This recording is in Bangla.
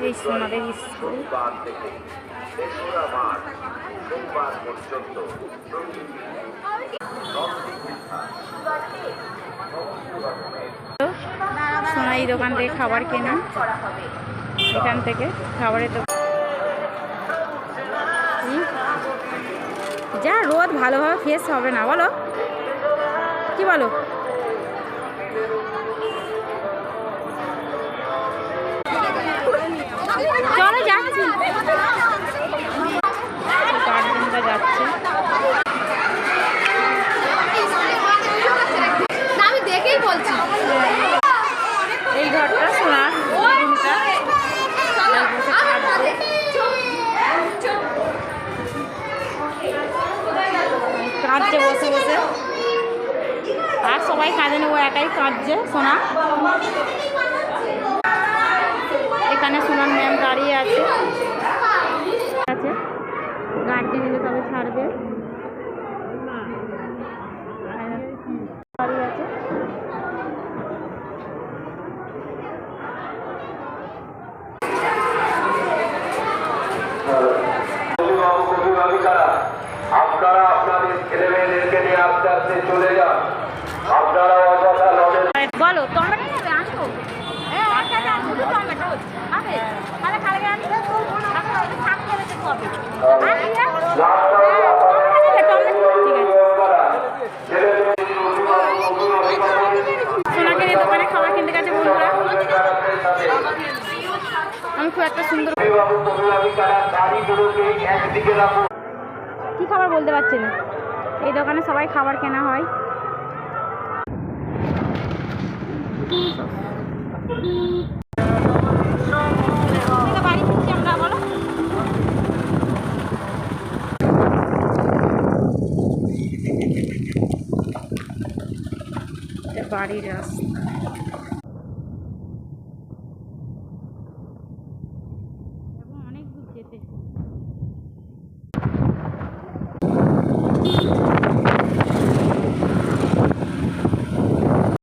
এই সোনাদের স্কুল। সোনাই দোকান থেকে খাবার কেনা, এখান থেকে খাবারের দোকান। যা রোদ, ভালোভাবে ফ্রেশ হবে না, বলো কি বলো? চলো যাচ্ছি, গার্জেনরা যাচ্ছে। আমি দেখেই বলছি এই ঘরটা সোনার রুমটা, কাঁদছে বসে বসে, আর সবাই কাঁদে না, ও একাই কাঁদছে সোনা। এখানে সোনার ম্যাম দাঁড়িয়ে আছে, গার্জেন এলে তবে ছাড়বে। দাঁড়িয়ে আছে। আপনারা আপনাদের ছেলে মেয়েদেরকে নিয়ে আস্তে আস্তে চলে যান। আপনারা অযথা লড়ে বলো টমেটো নেবে, আনবো? সোনাকে নিয়ে দোকানে খাবার কিনতে গেছে বন্ধুরা। আমি খুব একটা সুন্দর কি খাবার বলতে পারছি না। এই দোকানে সবাই খাবার কেনা হয়। বাড়ি ফিরছি আমরা, বলো। বাড়ির রাস্তা।